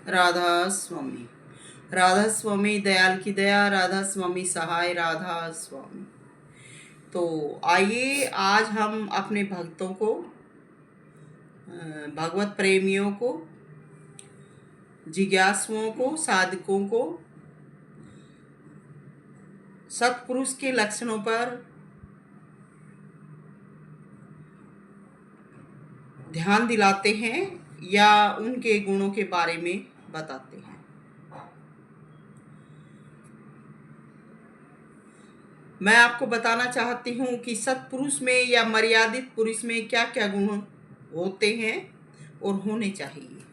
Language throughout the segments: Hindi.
राधा स्वामी। राधा स्वामी दयाल की दया, राधा स्वामी सहाय, राधा स्वामी। तो आइए आज हम अपने भक्तों को, भगवत प्रेमियों को, जिज्ञासुओं को, साधकों को सत्पुरुष के लक्षणों पर ध्यान दिलाते हैं या उनके गुणों के बारे में बताते हैं। मैं आपको बताना चाहती हूँ कि सत्पुरुष में या मर्यादित पुरुष में क्या क्या गुण होते हैं और होने चाहिए।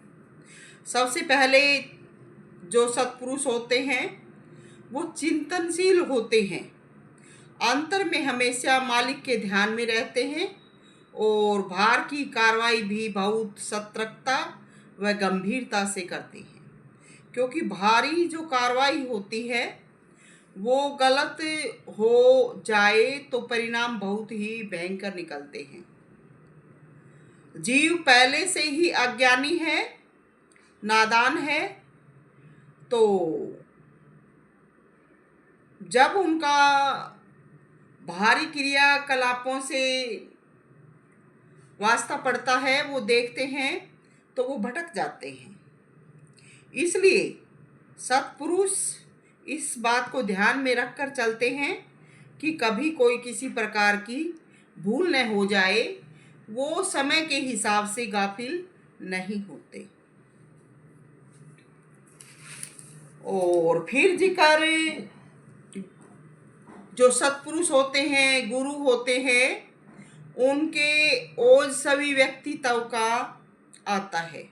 सबसे पहले जो सत्पुरुष होते हैं वो चिंतनशील होते हैं, अंतर में हमेशा मालिक के ध्यान में रहते हैं और बाहर की कार्रवाई भी बहुत सतर्कता व गंभीरता से करते हैं, क्योंकि भारी जो कार्रवाई होती है वो गलत हो जाए तो परिणाम बहुत ही भयंकर निकलते हैं। जीव पहले से ही अज्ञानी है, नादान है, तो जब उनका भारी क्रियाकलापों से वास्ता पड़ता है, वो देखते हैं तो वो भटक जाते हैं। इसलिए सत्पुरुष इस बात को ध्यान में रखकर चलते हैं कि कभी कोई किसी प्रकार की भूल न हो जाए। वो समय के हिसाब से गाफिल नहीं होते। और फिर जिक्र जो सत्पुरुष होते हैं, गुरु होते हैं, उनके ओज सभी व्यक्तित्व का आता है।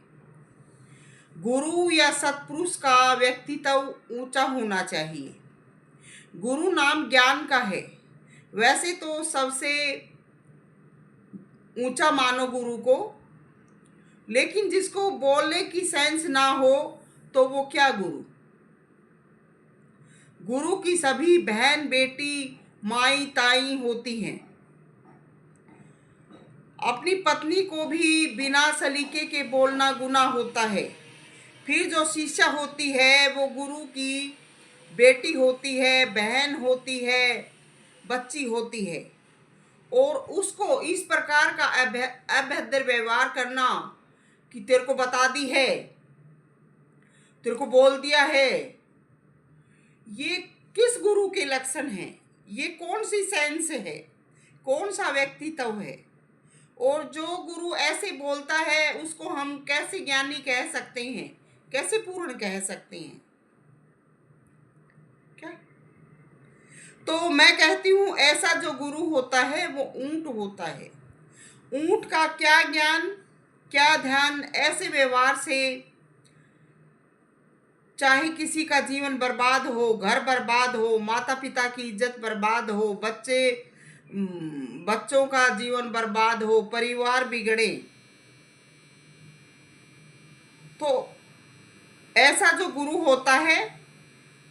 गुरु या सत्पुरुष का व्यक्तित्व ऊंचा होना चाहिए। गुरु नाम ज्ञान का है। वैसे तो सबसे ऊंचा मानो गुरु को, लेकिन जिसको बोलने की सेंस ना हो तो वो क्या गुरु। गुरु की सभी बहन बेटी माई ताई होती हैं। अपनी पत्नी को भी बिना सलीके के बोलना गुनाह होता है। फिर जो शिष्या होती है वो गुरु की बेटी होती है, बहन होती है, बच्ची होती है, और उसको इस प्रकार का अभद्र व्यवहार करना कि तेरे को बता दी है, तेरे को बोल दिया है, ये किस गुरु के लक्षण हैं? ये कौन सी सेंस है? कौन सा व्यक्तित्व है? और जो गुरु ऐसे बोलता है उसको हम कैसे ज्ञानी कह सकते हैं, कैसे पूर्ण कह सकते हैं? क्या? तो मैं कहती हूँ ऐसा जो गुरु होता है वो ऊंट होता है। ऊंट का क्या ज्ञान, क्या ध्यान, ऐसे व्यवहार से चाहे किसी का जीवन बर्बाद हो, घर बर्बाद हो, माता पिता की इज्जत बर्बाद हो, बच्चों का जीवन बर्बाद हो, परिवार बिगड़े, तो ऐसा जो गुरु होता है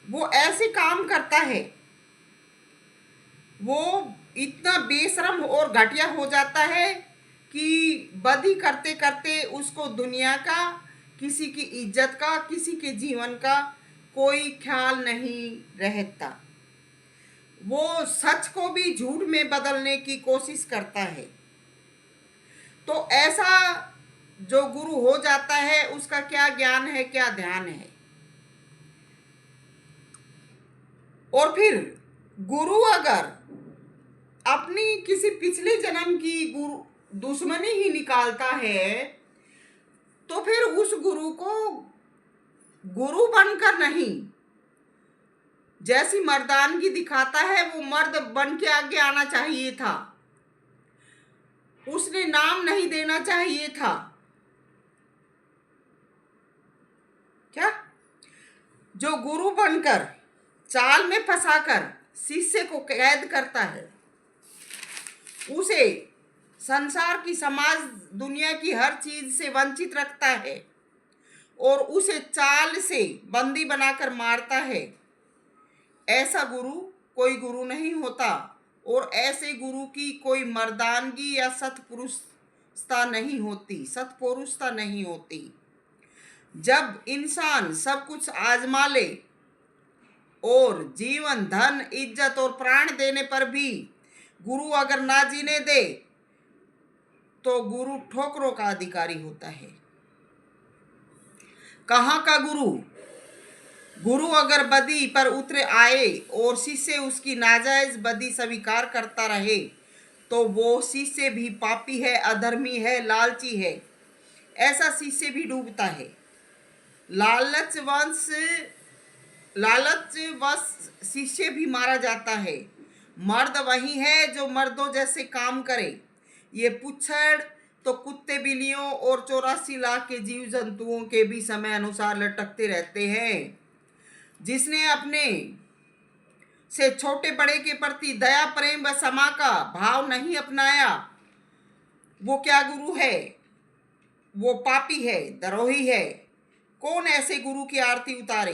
वो ऐसे काम करता है। वो इतना बेशरम और घटिया हो जाता है कि बदी करते करते उसको दुनिया का, किसी की इज्जत का, किसी के जीवन का कोई ख्याल नहीं रहता। वो सच को भी झूठ में बदलने की कोशिश करता है। तो ऐसा जो गुरु हो जाता है उसका क्या ज्ञान है, क्या ध्यान है? और फिर गुरु अगर अपनी किसी पिछले जन्म की गुरु दुश्मनी ही निकालता है तो फिर उस गुरु को गुरु बनकर नहीं, जैसी मर्दानगी दिखाता है वो मर्द बन के आगे आना चाहिए था। उसने नाम नहीं देना चाहिए था। क्या? जो गुरु बनकर चाल में फंसाकर शिष्य को कैद करता है, उसे संसार की, समाज, दुनिया की हर चीज से वंचित रखता है और उसे चाल से बंदी बनाकर मारता है, ऐसा गुरु कोई गुरु नहीं होता। और ऐसे गुरु की कोई मर्दानगी या सत्पुरुषता नहीं होती, सत्पुरुषता नहीं होती। जब इंसान सब कुछ आजमा ले और जीवन, धन, इज्जत और प्राण देने पर भी गुरु अगर ना जीने दे तो गुरु ठोकरों का अधिकारी होता है। कहाँ का गुरु? गुरु अगर बदी पर उतरे आए और शिष्य उसकी नाजायज बदी स्वीकार करता रहे तो वो शिष्य भी पापी है, अधर्मी है, लालची है। ऐसा शिष्य भी डूबता है। लालचवश शिष्य भी मारा जाता है। मर्द वही है जो मर्दों जैसे काम करे। ये पुच्छड़ तो कुत्ते, बिल्लियों और 84 लाख के जीव जंतुओं के भी समय अनुसार लटकते रहते हैं। जिसने अपने से छोटे बड़े के प्रति दया, प्रेम व क्षमा का भाव नहीं अपनाया वो क्या गुरु है? वो पापी है, द्रोही है। कौन ऐसे गुरु की आरती उतारे?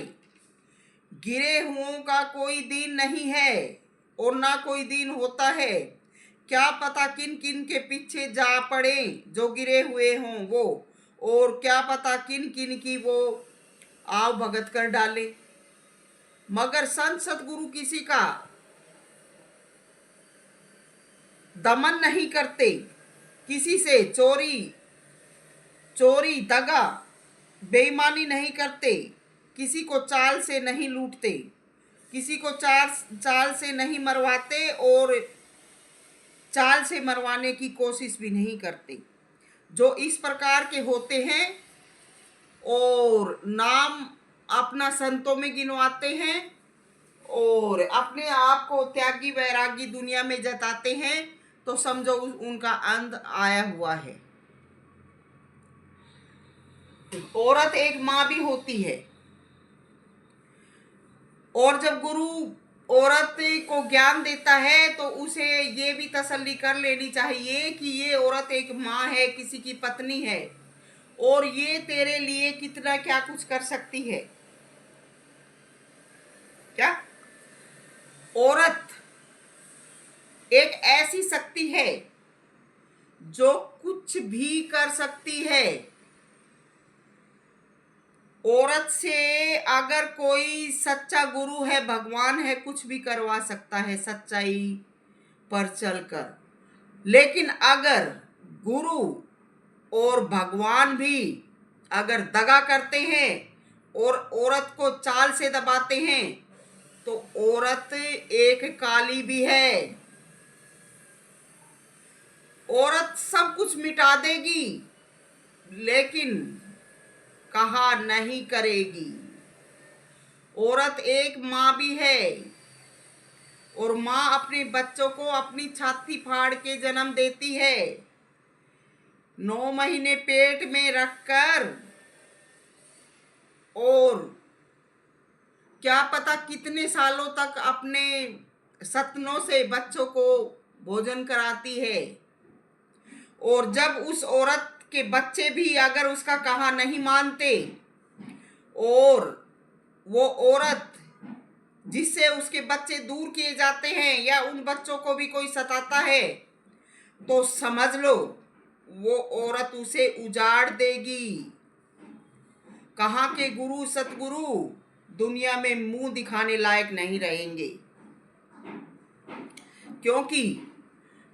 गिरे हुओं का कोई दीन नहीं है और ना कोई दीन होता है। क्या पता किन किन के पीछे जा पड़े जो गिरे हुए हों वो, और क्या पता किन किन की वो आव भगत कर डाले। मगर संत सतगुरु किसी का दमन नहीं करते, किसी से चोरी दगा बेईमानी नहीं करते, किसी को चाल से नहीं लूटते, किसी को चाल से नहीं मरवाते और चाल से मरवाने की कोशिश भी नहीं करते। जो इस प्रकार के होते हैं और नाम अपना संतों में गिनवाते हैं और अपने आप को त्यागी वैरागी दुनिया में जताते हैं तो समझो उनका अंत आया हुआ है। औरत एक माँ भी होती है और जब गुरु औरत को ज्ञान देता है तो उसे ये भी तसल्ली कर लेनी चाहिए कि ये औरत एक माँ है, किसी की पत्नी है और ये तेरे लिए कितना क्या कुछ कर सकती है। क्या औरत एक ऐसी शक्ति है जो कुछ भी कर सकती है। औरत से अगर कोई सच्चा गुरु है, भगवान है, कुछ भी करवा सकता है सच्चाई पर चलकर। लेकिन अगर गुरु और भगवान भी अगर दगा करते हैं और औरत को चाल से दबाते हैं तो औरत एक काली भी है। औरत सब कुछ मिटा देगी लेकिन कहा नहीं करेगी। औरत एक माँ भी है और माँ अपने बच्चों को अपनी छाती फाड़ के जन्म देती है। 9 महीने पेट में रखकर और क्या पता कितने सालों तक अपने सतनों से बच्चों को भोजन कराती है। और जब उस औरत के बच्चे भी अगर उसका कहा नहीं मानते और वो औरत जिससे उसके बच्चे दूर किए जाते हैं या उन बच्चों को भी कोई सताता है तो समझ लो वो औरत उसे उजाड़ देगी। कहाँ के गुरु सतगुरु दुनिया में मुंह दिखाने लायक नहीं रहेंगे, क्योंकि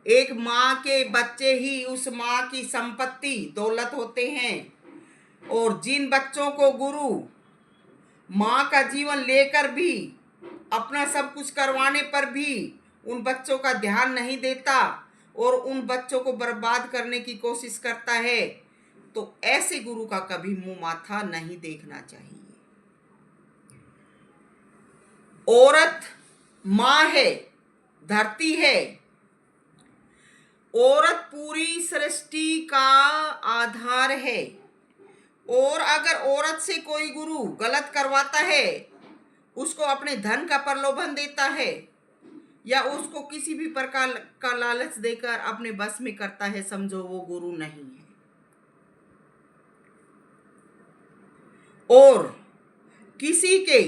एक माँ के बच्चे ही उस माँ की संपत्ति दौलत होते हैं। और जिन बच्चों को गुरु माँ का जीवन लेकर भी अपना सब कुछ करवाने पर भी उन बच्चों का ध्यान नहीं देता और उन बच्चों को बर्बाद करने की कोशिश करता है तो ऐसे गुरु का कभी मुंह माथा नहीं देखना चाहिए। औरत माँ है, धरती है। औरत पूरी सृष्टि का आधार है और अगर औरत से कोई गुरु गलत करवाता है, उसको अपने धन का प्रलोभन देता है या उसको किसी भी प्रकार का लालच देकर अपने बस में करता है, समझो वो गुरु नहीं है। और किसी के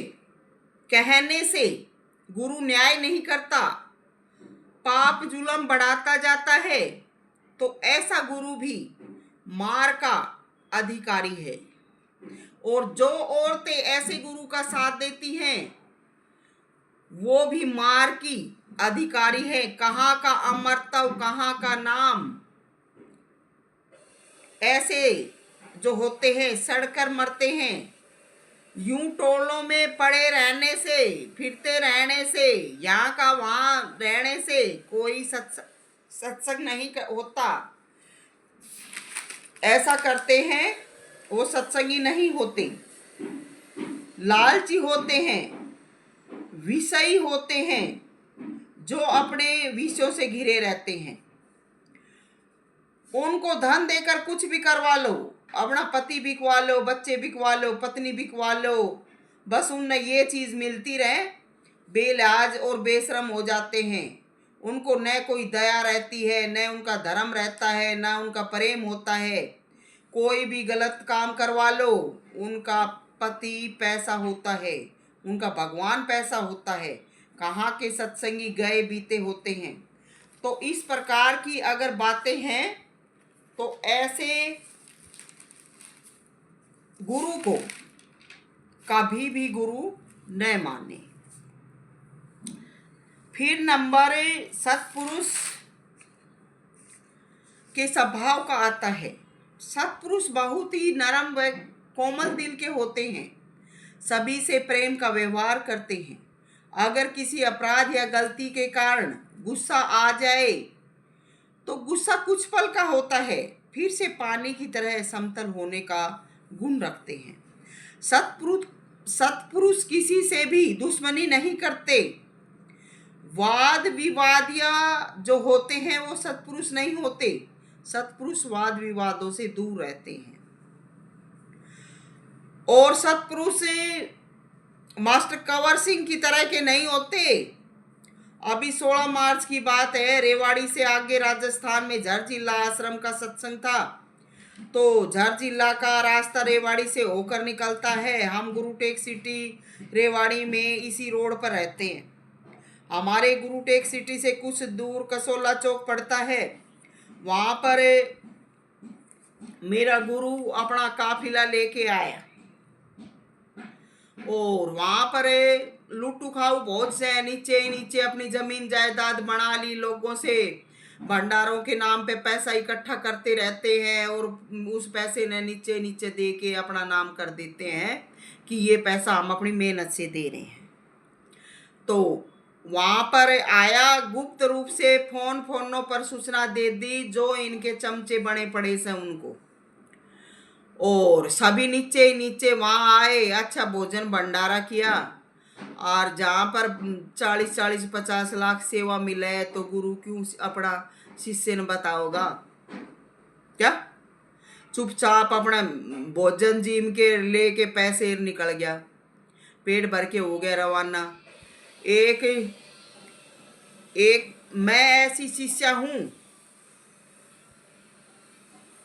कहने से गुरु न्याय नहीं करता, पाप जुल्म बढ़ाता जाता है तो ऐसा गुरु भी मार का अधिकारी है। और जो औरतें ऐसे गुरु का साथ देती हैं वो भी मार की अधिकारी है। कहाँ का अमरत्व, कहाँ का नाम। ऐसे जो होते हैं सड़कर मरते हैं। यूं टोलों में पड़े रहने से, फिरते रहने से, यहाँ का वहां रहने से कोई सत्संग नहीं होता। ऐसा करते हैं वो सत्संगी नहीं होते, लालची होते हैं, विषयी होते हैं, जो अपने विषयों से घिरे रहते हैं। उनको धन देकर कुछ भी करवा लो, अपना पति बिकवा लो, बच्चे बिकवा लो, पत्नी बिकवा लो, बस उन्हें ये चीज मिलती रहे, बेलाज और बेशरम हो जाते हैं। उनको न कोई दया रहती है, न उनका धर्म रहता है, न उनका प्रेम होता है। कोई भी गलत काम करवा लो, उनका पति पैसा होता है, उनका भगवान पैसा होता है। कहाँ के सत्संगी गए बीते होते हैं। तो इस प्रकार की अगर बातें हैं तो ऐसे गुरु को कभी भी गुरु न माने। फिर नंबर सत्पुरुष के स्वभाव का आता है। सत्पुरुष बहुत ही नरम व कोमल दिल के होते हैं, सभी से प्रेम का व्यवहार करते हैं। अगर किसी अपराध या गलती के कारण गुस्सा आ जाए तो गुस्सा कुछ पल का होता है, फिर से पानी की तरह समतल होने का गुण रखते हैं। सत्पुरुष किसी से भी दुश्मनी नहीं करते। वाद विवादिया जो होते हैं वो सत्पुरुष नहीं होते। सत्पुरुष वाद विवादों से दूर रहते हैं। और सत्पुरुष मास्टर कंवर सिंह की तरह के नहीं होते। अभी 16 मार्च की बात है, रेवाड़ी से आगे राजस्थान में झर जिला आश्रम का सत्संग था। तो झर जिला का रास्ता रेवाड़ी से होकर निकलता है। हम गुरु टेक सिटी रेवाड़ी में इसी रोड पर रहते हैं। हमारे गुरु टेक सिटी से कुछ दूर कसोला चौक पड़ता है। वहां पर मेरा गुरु अपना काफिला लेके आया और वहां पर लूटू खाऊ बहुत से नीचे नीचे अपनी जमीन जायदाद बना ली। लोगों से भंडारों के नाम पे पैसा इकट्ठा करते रहते हैं और उस पैसे ने नीचे नीचे दे के अपना नाम कर देते हैं कि ये पैसा हम अपनी मेहनत से दे रहे हैं। तो वहां पर आया, गुप्त रूप से फोनों पर सूचना दे दी जो इनके चमचे बने पड़े से उनको, और सभी नीचे नीचे वहां आए। अच्छा भोजन भंडारा किया और जहां पर 40-50 लाख सेवा मिले तो गुरु क्यों अपना शिष्य ने बताओगा क्या? चुपचाप अपना भोजन जिम के लेके पैसे निकल गया, पेट भर के हो गया रवाना। एक मैं ऐसी शिष्या हूं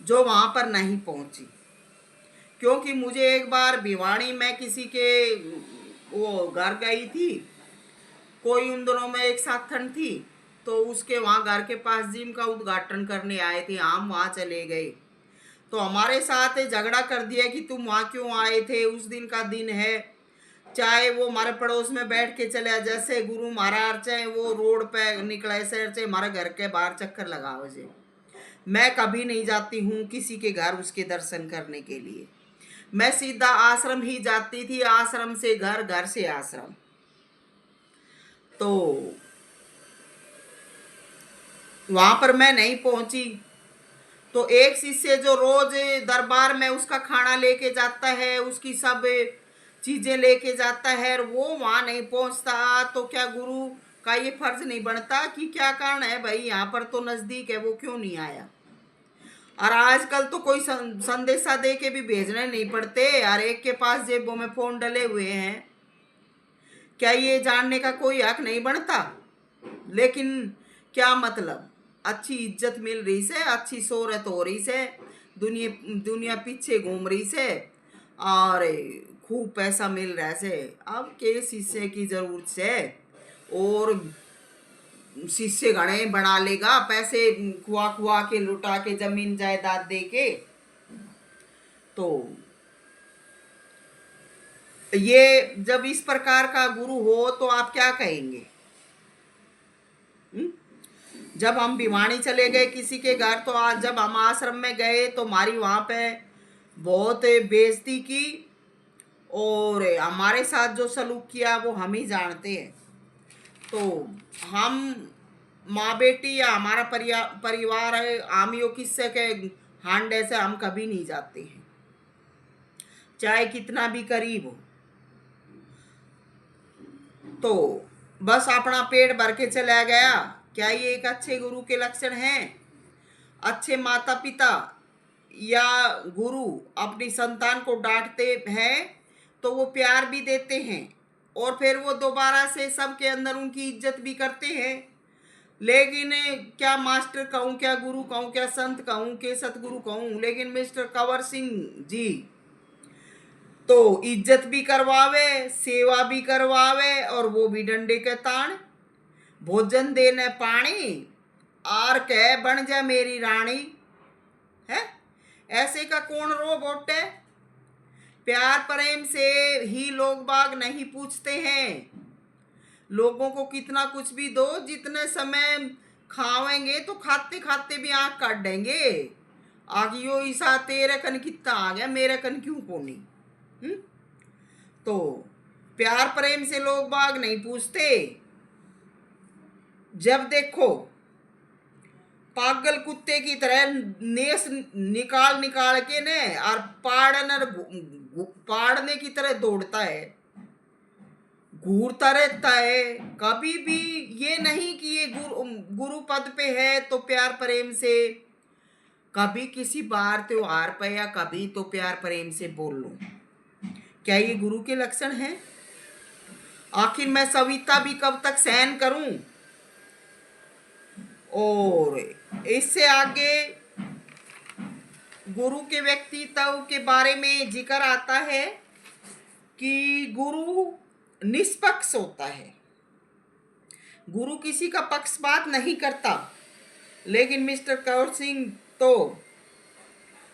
जो वहां पर नहीं पहुंची, क्योंकि मुझे एक बार भिवाड़ी में किसी के वो घर गई थी, कोई उन दोनों में एक साथ ठंड थी, तो उसके वहाँ घर के पास जिम का उद्घाटन करने आए थे। हम वहाँ चले गए तो हमारे साथ झगड़ा कर दिया कि तुम वहाँ क्यों आए थे, उस दिन का दिन है, चाहे वो हमारे पड़ोस में बैठ के चले। जैसे गुरु महाराज चाहे वो रोड पे निकले शहर से हमारे घर के बाहर चक्कर लगाओ जे। मैं कभी नहीं जाती हूँ किसी के घर उसके दर्शन करने के लिए। मैं सीधा आश्रम ही जाती थी, आश्रम से घर, घर से आश्रम। तो वहां पर मैं नहीं पहुंची। तो एक शिष्य जो रोज दरबार में उसका खाना लेके जाता है, उसकी सब चीजें लेके जाता है, और वो वहां नहीं पहुंचता, तो क्या गुरु का ये फर्ज नहीं बनता कि क्या कारण है भाई, यहाँ पर तो नजदीक है, वो क्यों नहीं आया? और आजकल तो कोई संदेशा दे के भी भेजने नहीं पड़ते यार, एक के पास जेबों में फोन डले हुए हैं। क्या ये जानने का कोई हक नहीं बनता? लेकिन क्या मतलब, अच्छी इज्जत मिल रही से, अच्छी शोहरत हो रही से, दुनिया पीछे घूम रही से और खूब पैसा मिल रहा से, अब के शिष्य की जरूरत से? और शिष्य घने बना लेगा पैसे खुआ के, लुटा के, जमीन जायदाद दे के। तो ये जब इस प्रकार का गुरु हो तो आप क्या कहेंगे? हम्म? जब हम भिवानी चले गए किसी के घर, तो आज जब हम आश्रम में गए तो हमारी वहां पे बहुत बेइज्जती की, और हमारे साथ जो सलूक किया वो हम ही जानते हैं। तो हम माँ बेटी या हमारा परिवार है, आमियों किस्से के हांडे से हम कभी नहीं जाते हैं, चाहे कितना भी करीब हो। तो बस अपना पेट भर के चला गया, क्या ये एक अच्छे गुरु के लक्षण हैं? अच्छे माता पिता या गुरु अपनी संतान को डांटते हैं तो वो प्यार भी देते हैं, और फिर वो दोबारा से सबके अंदर उनकी इज्जत भी करते हैं। लेकिन क्या मास्टर कहूँ, क्या गुरु कहूँ, क्या संत कहूँ, के सतगुरु कहूँ, लेकिन मिस्टर कंवर सिंह जी तो इज्जत भी करवावे, सेवा भी करवावे, और वो भी डंडे के तान। भोजन देने पानी, आर कह बन जा मेरी रानी। है ऐसे का कौन रोबोट है? प्यार प्रेम से ही लोग बाग नहीं पूछते हैं। लोगों को कितना कुछ भी दो, जितने समय खावेंगे तो खाते खाते भी आंख काट देंगे। आगियो ईसा तेरे कन कितना आ गया, मेरे कन क्यों कोनी। तो प्यार प्रेम से लोग बाग नहीं पूछते। जब देखो पागल कुत्ते की तरह नेस निकाल निकाल के ने और पाड़ने की तरह दौड़ता है, घूरता रहता है। कभी भी ये नहीं कि ये गुरु पद पे है तो प्यार प्रेम से, कभी किसी बार त्योहार पे या कभी तो प्यार प्रेम से बोल लो। क्या ये गुरु के लक्षण हैं? आखिर मैं सविता भी कब तक सहन करूं? और इससे आगे गुरु के व्यक्तित्व के बारे में जिक्र आता है कि गुरु निष्पक्ष होता है। गुरु किसी का पक्षपात नहीं करता। लेकिन मिस्टर कंवर सिंह तो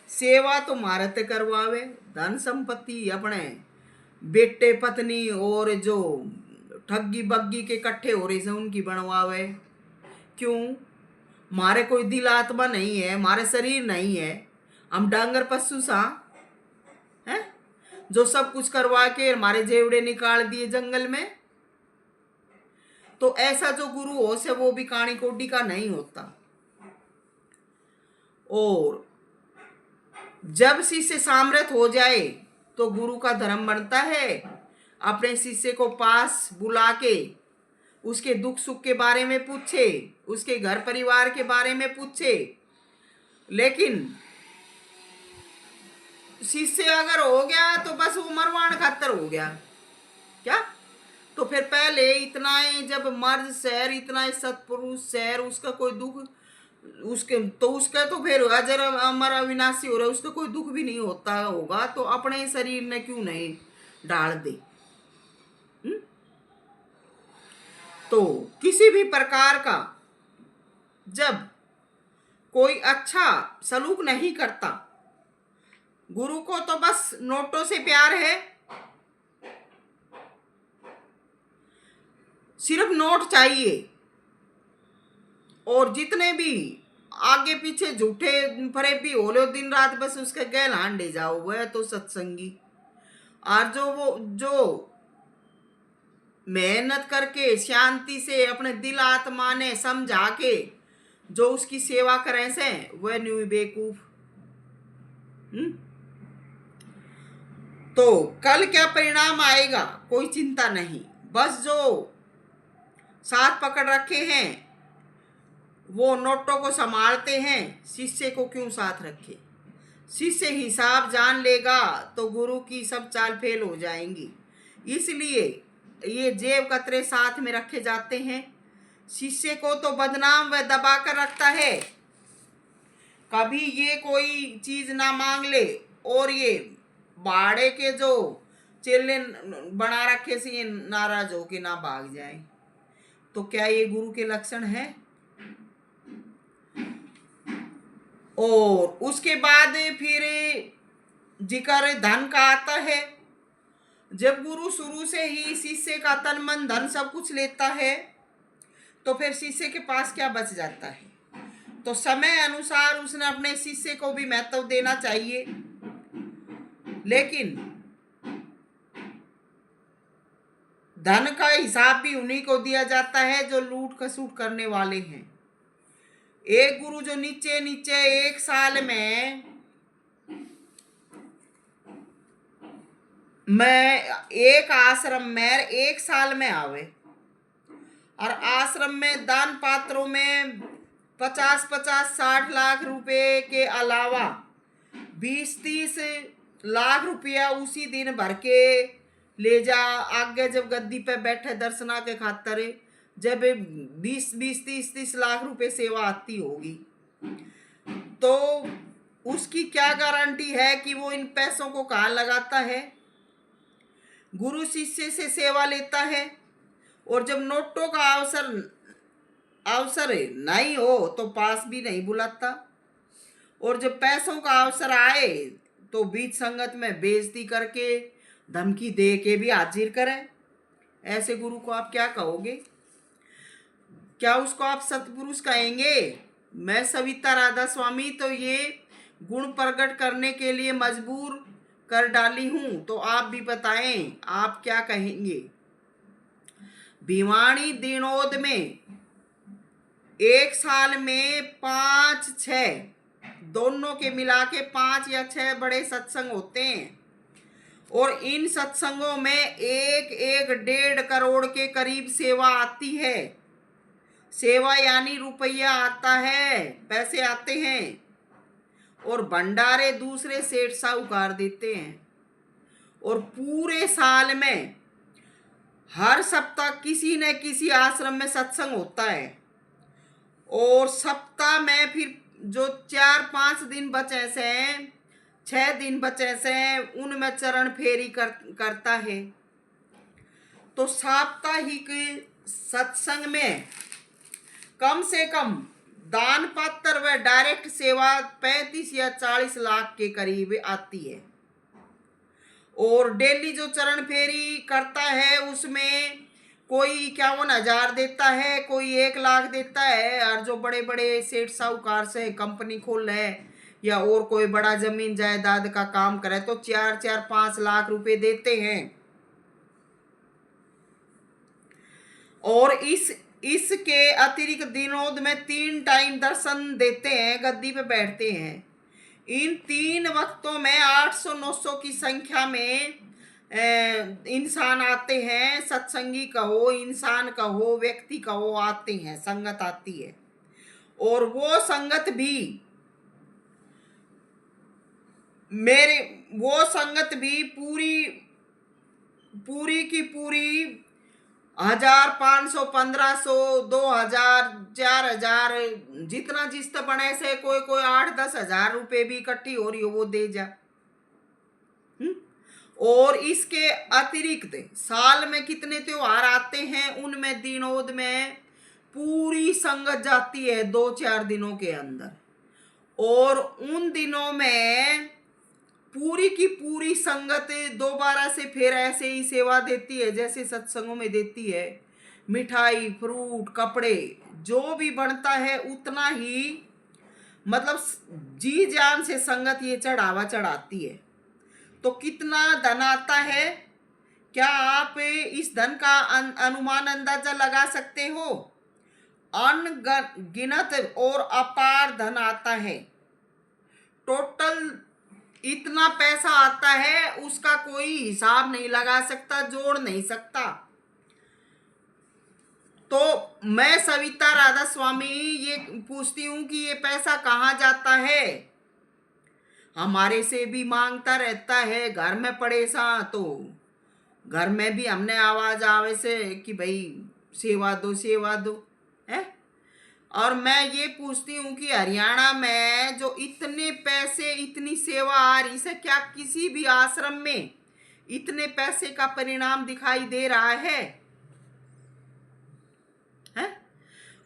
सेवा तो मारत करवावे, धन संपत्ति अपने बेटे पत्नी और जो ठगी बग्गी के इकट्ठे हो रहे से उनकी बनवावे। क्यों? मारे कोई दिल आत्मा नहीं है, मारे शरीर नहीं है, हम डांगर पशु सा है जो सब कुछ करवा के हमारे जेवड़े निकाल दिए जंगल में। तो ऐसा जो गुरु हो से वो भी काणी कोडी का नहीं होता। और जब शिष्य सामर्थ हो जाए तो गुरु का धर्म बनता है अपने शिष्य को पास बुला के उसके दुख सुख के बारे में पूछे, उसके घर परिवार के बारे में पूछे। लेकिन शिष्य अगर हो गया तो बस वो मरवाण खातर हो गया क्या? तो फिर पहले इतना ही जब मर्द शहर, इतना ही सतपुरुष शहर, उसका कोई दुख उसका तो फिर अजर अमर अविनाशी हो रहा है, उसका कोई दुख भी नहीं होता होगा तो अपने शरीर ने क्यों नहीं डाल दे। तो किसी भी प्रकार का जब कोई अच्छा सलूक नहीं करता, गुरु को तो बस नोटों से प्यार है, सिर्फ नोट चाहिए। और जितने भी आगे पीछे झूठे फरेबी हो लो दिन रात बस उसके गैल हांडे जाओ, वह तो सत्संगी। और जो मेहनत करके शांति से अपने दिल आत्मा ने समझा के जो उसकी सेवा करे से वह न्यू बेवकूफ। तो कल क्या परिणाम आएगा कोई चिंता नहीं, बस जो साथ पकड़ रखे हैं वो नोटों को संभालते हैं, शिष्य को क्यों साथ रखे? शिष्य हिसाब जान लेगा तो गुरु की सब चाल फेल हो जाएंगी। इसलिए ये जेब कतरे साथ में रखे जाते हैं। शिष्य को तो बदनाम व दबा कर रखता है, कभी ये कोई चीज ना मांग ले, और ये बाड़े के जो चेले बना रखे से ये नाराज हो के ना भाग जाए। तो क्या ये गुरु के लक्षण है? और उसके बाद फिर जिक्र धन का आता है। जब गुरु शुरू से ही शिष्य का तन मन धन सब कुछ लेता है तो फिर शिष्य के पास क्या बच जाता है। तो समय अनुसार उसने अपने शिष्य को भी महत्व देना चाहिए, लेकिन धन का हिसाब भी उन्हीं को दिया जाता है जो लूट खसूट करने वाले हैं। एक गुरु जो नीचे नीचे एक साल में एक आश्रम में एक साल में आवे और आश्रम में दान पात्रों में 50-50 60 लाख रुपए के अलावा 20-30 लाख रुपया उसी दिन भर के ले जा आगे, जब गद्दी पे बैठे दर्शना के खातर जब 20-30 लाख रुपए सेवा आती होगी तो उसकी क्या गारंटी है कि वो इन पैसों को कहाँ लगाता है। गुरु शिष्य से सेवा लेता है और जब नोटों का अवसर नहीं हो तो पास भी नहीं बुलाता, और जब पैसों का अवसर आए तो बीच संगत में बेइज्जती करके धमकी दे के भी हाजिर करें। ऐसे गुरु को आप क्या कहोगे? क्या उसको आप सतपुरुष कहेंगे? मैं सविता राधा स्वामी तो ये गुण प्रकट करने के लिए मजबूर कर डाली हूं, तो आप भी बताएं आप क्या कहेंगे। भिवानी दिनोद में एक साल में 5-6 दोनों के मिला के 5 या 6 बड़े सत्संग होते हैं, और इन सत्संगों में 1-1.5 करोड़ के करीब सेवा आती है। सेवा यानी रुपया आता है, पैसे आते हैं, और भंडारे दूसरे सेठ साहूकार देते हैं। और पूरे साल में हर सप्ताह किसी न किसी आश्रम में सत्संग होता है, और सप्ताह में फिर जो 4-5 दिन बचे से 6 दिन बचे से उनमें चरण फेरी करता है। तो साप्ताहिक सत्संग में कम से कम दान पात्र व डायरेक्ट सेवा 35 या 40 लाख के करीब आती है। और डेली जो चरण फेरी करता है उसमें कोई 51,000 देता है, कोई 1 लाख देता है, और जो बड़े बड़े सेठ साहूकार से कंपनी खोल है या और कोई बड़ा जमीन जायदाद का काम करे तो 4-5 लाख रुपए देते हैं। और इसके अतिरिक्त दिनों में 3 टाइम दर्शन देते हैं, गद्दी पे बैठते हैं। इन 3 वक्तों में 800-900 की संख्या में इंसान आते हैं, सत्संगी कहो, इंसान कहो, व्यक्ति कहो, आते हैं, संगत आती है। और वो संगत भी पूरी की पूरी 1,500, 1,500, 2,000, 4,000 जितना जिस्त बने से कोई 8-10 हजार रुपये भी इकट्ठी हो रही हो वो दे जा। और इसके अतिरिक्त साल में कितने त्योहार आते हैं, उनमें दिनोद में पूरी संगत जाती है 2-4 दिनों के अंदर, और उन दिनों में पूरी की पूरी संगत दोबारा से फिर ऐसे ही सेवा देती है जैसे सत्संगों में देती है। मिठाई, फ्रूट, कपड़े जो भी बनता है उतना ही, मतलब जी जान से संगत ये चढ़ावा चढ़ाती है। तो कितना धन आता है, क्या आप इस धन का अनुमान अंदाजा लगा सकते हो? अनगिनत और अपार धन आता है। टोटल इतना पैसा आता है उसका कोई हिसाब नहीं लगा सकता, जोड़ नहीं सकता। तो मैं सविता राधा स्वामी ये पूछती हूँ कि ये पैसा कहाँ जाता है? हमारे से भी मांगता रहता है, घर में पड़े सा तो घर में भी हमने आवाज आवे से कि भाई सेवा दो है। और मैं ये पूछती हूँ कि हरियाणा में जो इतने पैसे, इतनी सेवा आ रही है, क्या किसी भी आश्रम में इतने पैसे का परिणाम दिखाई दे रहा है?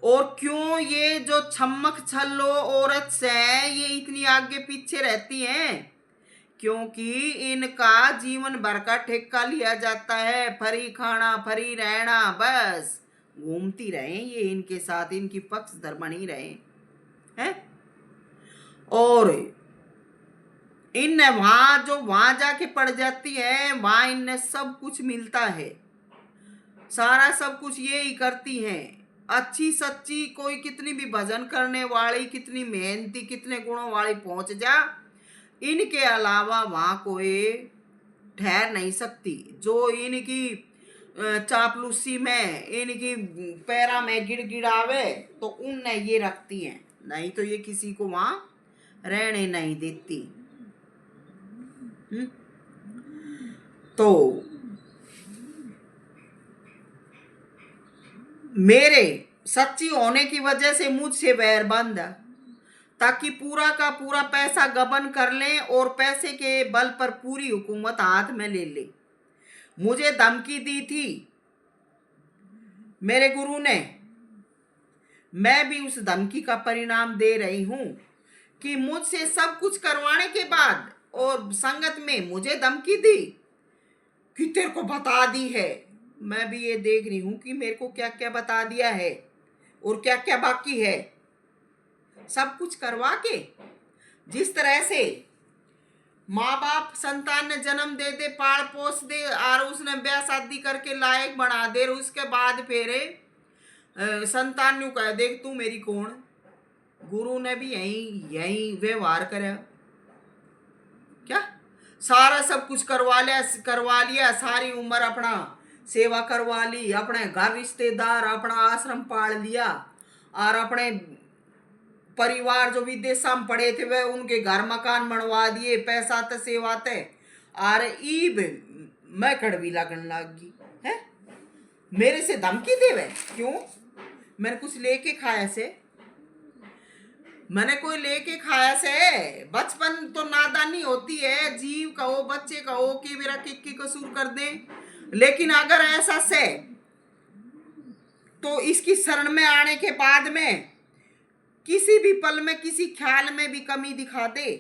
और क्यों ये जो छम्मक छल्लो औरत से ये इतनी आगे पीछे रहती हैं? क्योंकि इनका जीवन भर का ठेका लिया जाता है, फरी खाना फरी रहना, बस घूमती रहे ये इनके साथ, इनकी पक्षधर बनी रहे हैं। और इन वहां जाके पड़ जाती है, वहां इन्हें सब कुछ मिलता है, सारा सब कुछ ये ही करती हैं। अच्छी सच्ची कोई कितनी भी भजन करने वाली, कितनी मेहनती, कितने गुणों वाली पहुंच जा, इनके अलावा वहां कोई ठहर नहीं सकती। जो इनकी चापलूसी में, इनकी पैरा में गिड़गिड़ावे तो उनने ये रखती हैं, नहीं तो ये किसी को वहां रहने नहीं देती। तो मेरे सच्ची होने की वजह से मुझसे वैर बंद, ताकि पूरा का पूरा पैसा गबन कर लें और पैसे के बल पर पूरी हुकूमत हाथ में ले ले। मुझे धमकी दी थी मेरे गुरु ने, मैं भी उस धमकी का परिणाम दे रही हूं कि मुझसे सब कुछ करवाने के बाद और संगत में मुझे धमकी दी कि तेरे को बता दी है। मैं भी ये देख रही हूं कि मेरे को क्या क्या बता दिया है और क्या क्या बाकी है। सब कुछ करवा के, जिस तरह से माँ बाप संतान ने जन्म दे दे, पाल पोस दे और उसने ब्याह शादी करके लायक बना दे, और उसके बाद फिर संतान न्यू कह देख तू मेरी कौन। गुरु ने भी यही व्यवहार करा, क्या सारा सब कुछ करवा लिया, सारी उम्र अपना सेवा करवा ली, अपने घर रिश्तेदार, अपना आश्रम पाल लिया, और अपने परिवार जो विदेश में पड़े थे वह उनके घर मकान बनवा दिए, पैसा ते सेवा ते, और ईब मैं कड़वी लगन लगी है। मेरे से धमकी देवे क्यों? मैंने कुछ लेके खाया से? मैंने कोई लेके खाया से? बचपन तो नादानी होती है, जीव कहो बच्चे कहो कि मेरा किक्की कसूर कर दे, लेकिन अगर ऐसा से तो इसकी शरण में आने के बाद में किसी भी पल में किसी ख्याल में भी कमी दिखा दे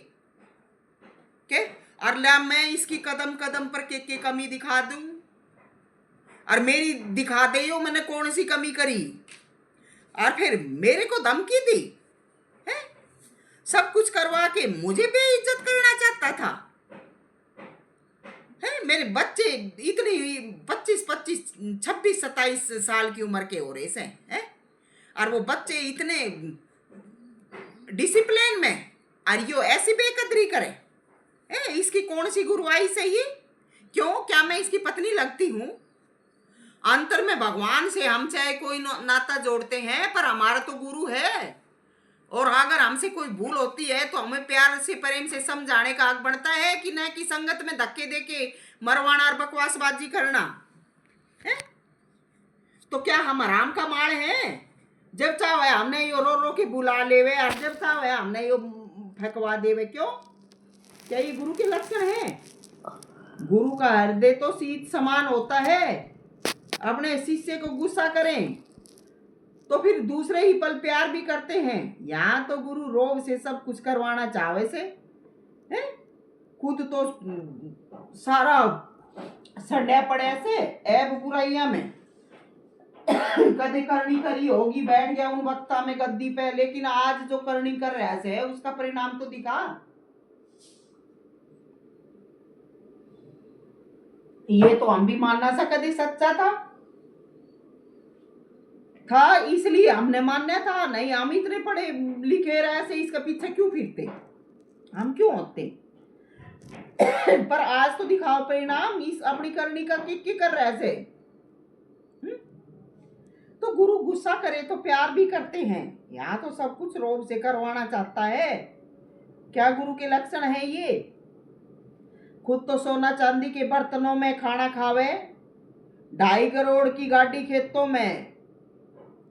के, और मैं इसकी कदम कदम पर के कमी दिखा दूं, और मेरी दिखा दे यो मैंने कौन सी कमी करी, और फिर मेरे को धमकी दी है। सब कुछ करवा के मुझे बेइज्जत करना चाहता था है। मेरे बच्चे इतनी 25 25 26 27 साल की उम्र के हो रहे से हैं, और वो बच्चे इतने डिसिप्लिन में, और यो ऐसी बेकदरी करे है। इसकी कौन सी गुरुआई सही है? क्यों? क्या मैं इसकी पत्नी लगती हूं? अंतर में भगवान से हम चाहे कोई नाता जोड़ते हैं, पर हमारा तो गुरु है, और अगर हमसे कोई भूल होती है तो हमें प्यार से प्रेम से समझाने का हक बनता है, कि न कि संगत में धक्के देके मरवाना और बकवासबाजी करना है। तो क्या हम आराम का माल हैं? जब चाहे हमने यो रो रो के बुला लेवे, और जब चाहे हमने यो फेंकवा देवे। क्यों? क्या ये गुरु के लक्षण है? गुरु का हृदय तो शीत समान होता है। अपने शिष्य को गुस्सा करें तो फिर दूसरे ही पल प्यार भी करते हैं। यहाँ तो गुरु रोब से सब कुछ करवाना चाहे से है, खुद तो सारा सड़े पड़े से ऐब बुराइया में कदे करनी करी होगी, बैठ गया उन वक्ता में गद्दी पे, लेकिन आज जो करनी कर रहा है उसका परिणाम तो दिखा। ये तो हम भी मानना सा कदे सच्चा था इसलिए हमने मानना था। नहीं, हम इतने पढ़े लिखे रहे से इसके पीछे क्यों फिरते, हम क्यों होते? पर आज तो दिखाओ परिणाम, इस अपनी करनी का की कर रहे से। तो गुरु गुस्सा करे तो प्यार भी करते हैं। यहाँ तो सब कुछ रोब से करवाना चाहता है। क्या गुरु के लक्षण है ये? खुद तो सोना चांदी के बर्तनों में खाना खावे, 2.5 करोड़ की गाड़ी खेतों में,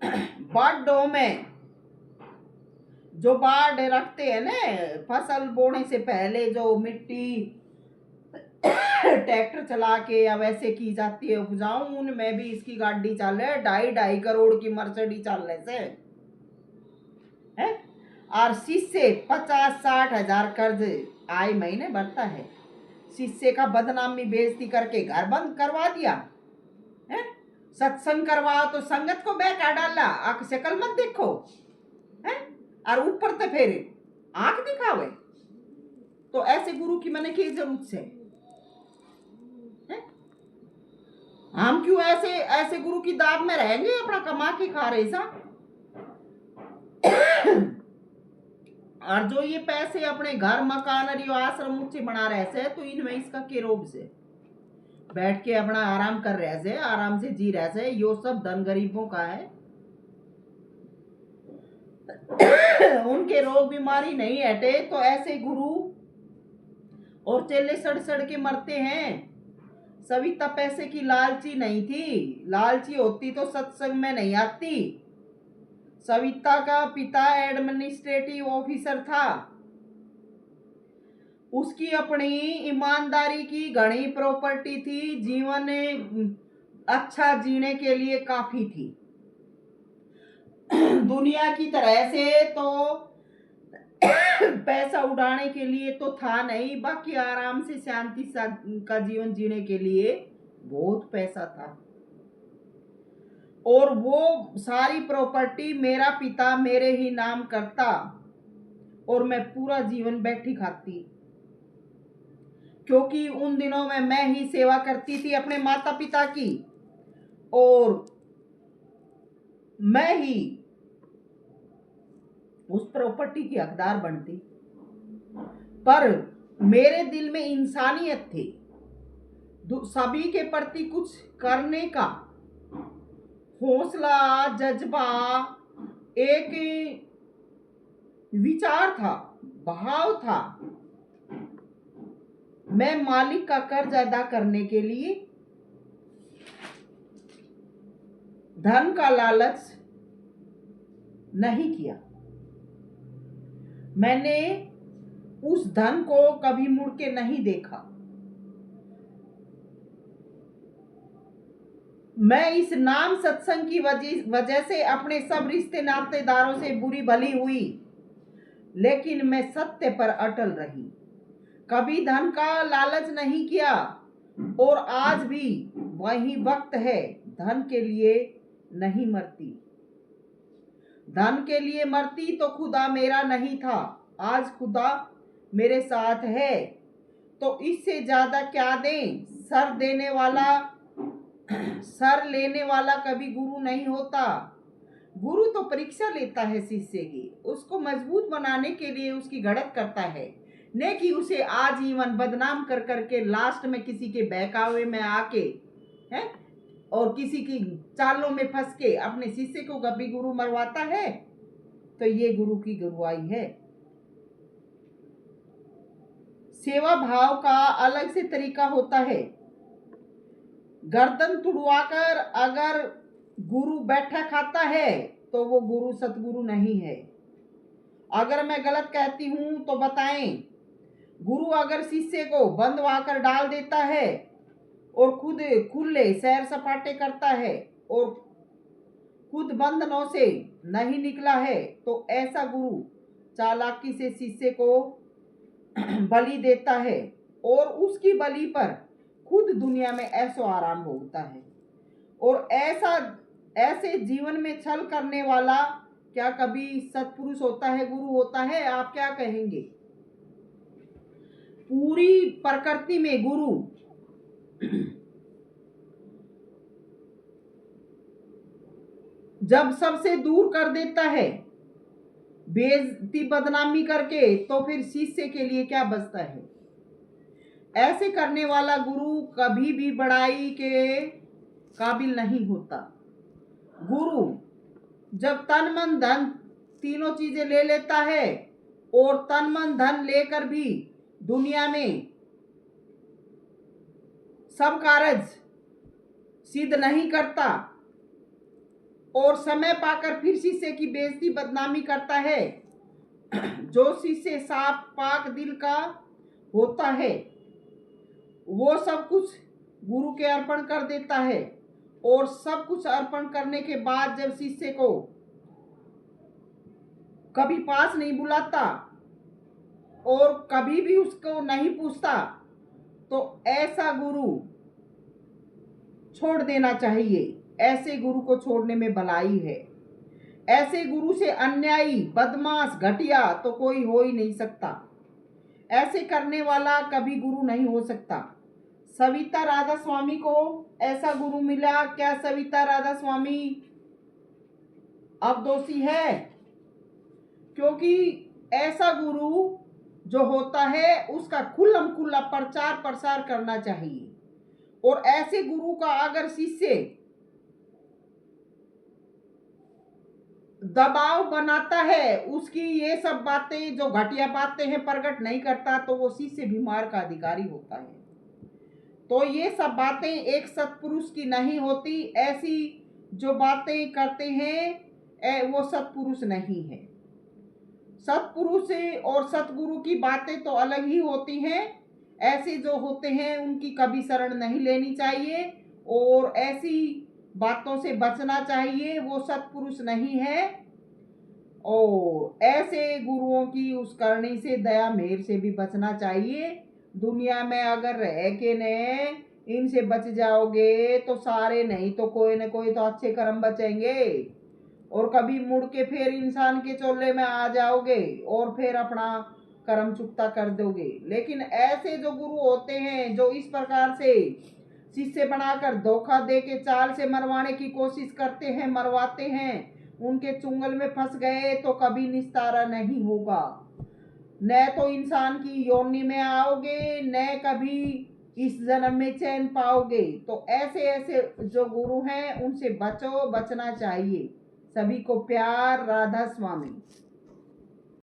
बाढ़ों में जो बाढ़ रखते हैं ना, फसल बोने से पहले जो मिट्टी ट्रैक्टर चला के या वैसे की जाती है उपजाऊ, उनमें भी इसकी गाड़ी चल है। 2.5 करोड़ की मर्सिडीज चलने से है, और 60 50 60 हजार कर्ज आए महीने बढ़ता है। शिष्य का बदनामी बेइज्जती करके घर बंद करवा दिया है। सत्संग करवाओ तो संगत को बहका डाला, आंख शक्ल मत देखो है, और ऊपर तो फिर आंख दिखावे। तो ऐसे गुरु की मैंने की जरूरत से है? हम क्यों ऐसे ऐसे गुरु की दाब में रहेंगे, अपना कमा के खा रहे सा। और जो ये पैसे अपने घर मकान और आश्रम ऊंचे बना रहे से, तो इनमें इसका के रोग से बैठ के अपना आराम कर रहे से, आराम से जी रहे से, यो सब धन गरीबों का है। उनके रोग बीमारी नहीं हटे तो ऐसे गुरु और चेले सड़ सड़ के मरते हैं। सविता पैसे की लालची नहीं थी, लालची होती तो सत्संग में नहीं आती। सविता का पिता एडमिनिस्ट्रेटिव ऑफिसर था, उसकी अपनी ईमानदारी की घनी प्रॉपर्टी थी, जीवन अच्छा जीने के लिए काफी थी। दुनिया की तरह से तो पैसा उड़ाने के लिए तो था नहीं, बाकी आराम से शांति का जीवन जीने के लिए बहुत पैसा था। और वो सारी प्रॉपर्टी मेरा पिता मेरे ही नाम करता और मैं पूरा जीवन बैठी खाती, क्योंकि उन दिनों में मैं ही सेवा करती थी अपने माता पिता की, और मैं ही उस प्रॉपर्टी की हकदार बनती। पर मेरे दिल में इंसानियत थी, सभी के प्रति कुछ करने का हौसला, जज्बा, एक विचार था, भाव था। मैं मालिक का कर्ज अदा करने के लिए धन का लालच नहीं किया। मैंने उस धन को कभी मुड़ के नहीं देखा। मैं इस नाम सत्संग की वजह से अपने सब रिश्ते नातेदारों से बुरी भली हुई, लेकिन मैं सत्य पर अटल रही, कभी धन का लालच नहीं किया। और आज भी वही वक्त है, धन के लिए नहीं मरती। धन के लिए मरती तो खुदा मेरा नहीं था, आज खुदा मेरे साथ है, तो इससे ज्यादा क्या दें। सर लेने वाला कभी गुरु नहीं होता। गुरु तो परीक्षा लेता है शिष्य की, उसको मजबूत बनाने के लिए उसकी घड़त करता है, न कि उसे आजीवन बदनाम कर करके लास्ट में किसी के बहकावे में आके है और किसी की चालों में फंस के अपने शिष्य को कभी गुरु मरवाता है। तो ये गुरु की गुरुआई है। सेवा भाव का अलग से तरीका होता है। गर्दन तुड़वाकर अगर गुरु बैठा खाता है तो वो गुरु सतगुरु नहीं है। अगर मैं गलत कहती हूं तो बताएं। गुरु अगर शिष्य को बंधवाकर डाल देता है और खुद खुले सैर सपाटे करता है और खुद बंधनों से नहीं निकला है, तो ऐसा गुरु चालाकी से शिष्य को बलि देता है और उसकी बलि पर खुद दुनिया में ऐसो आराम भोगता है। और ऐसे जीवन में छल करने वाला क्या कभी सत्पुरुष होता है, गुरु होता है? आप क्या कहेंगे? पूरी प्रकृति में गुरु जब सबसे दूर कर देता है बेइज्जती बदनामी करके, तो फिर शिष्य के लिए क्या बचता है? ऐसे करने वाला गुरु कभी भी बड़ाई के काबिल नहीं होता। गुरु जब तन मन धन तीनों चीजें ले लेता है और तन मन धन लेकर भी दुनिया में सब कार्य सिद्ध नहीं करता और समय पाकर फिर शिष्य की बेइज्जती बदनामी करता है, जो शिष्य साफ पाक दिल का होता है वो सब कुछ गुरु के अर्पण कर देता है। और सब कुछ अर्पण करने के बाद जब शिष्य को कभी पास नहीं बुलाता और कभी भी उसको नहीं पूछता, तो ऐसा गुरु छोड़ देना चाहिए। ऐसे गुरु को छोड़ने में भलाई है। ऐसे गुरु से अन्यायी, बदमाश, घटिया तो कोई हो ही नहीं सकता। ऐसे करने वाला कभी गुरु नहीं हो सकता। सविता राधा स्वामी को ऐसा गुरु मिला। क्या सविता राधा स्वामी अब दोषी है? क्योंकि ऐसा गुरु जो होता है उसका खुल्लम खुल्ला प्रचार प्रसार करना चाहिए। और ऐसे गुरु का अगर शिष्य दबाव बनाता है, उसकी ये सब बातें जो घटिया बातें हैं प्रकट नहीं करता, तो वो शिष्य बीमार का अधिकारी होता है। तो ये सब बातें एक सत्पुरुष की नहीं होती। ऐसी जो बातें करते हैं वो सत्पुरुष नहीं है। सत्पुरुष और सतगुरु की बातें तो अलग ही होती हैं। ऐसे जो होते हैं उनकी कभी शरण नहीं लेनी चाहिए और ऐसी बातों से बचना चाहिए। वो सत्पुरुष नहीं है। और ऐसे गुरुओं की उस करनी से, दया मेहर से भी बचना चाहिए। दुनिया में अगर रह के ने इनसे बच जाओगे तो सारे नहीं तो कोई न कोई तो अच्छे कर्म बचेंगे। और कभी मुड़ के फिर इंसान के चोले में आ जाओगे और फिर अपना कर्म चुकता कर दोगे। लेकिन ऐसे जो गुरु होते हैं जो इस प्रकार से शिष्य बनाकर धोखा दे के चाल से मरवाने की कोशिश करते हैं, मरवाते हैं, उनके चुंगल में फंस गए तो कभी निस्तारा नहीं होगा। न तो इंसान की योनि में आओगे, न कभी इस जन्म में चैन पाओगे। तो ऐसे ऐसे जो गुरु हैं उनसे बचो, बचना चाहिए। सभी को प्यार। राधा स्वामी।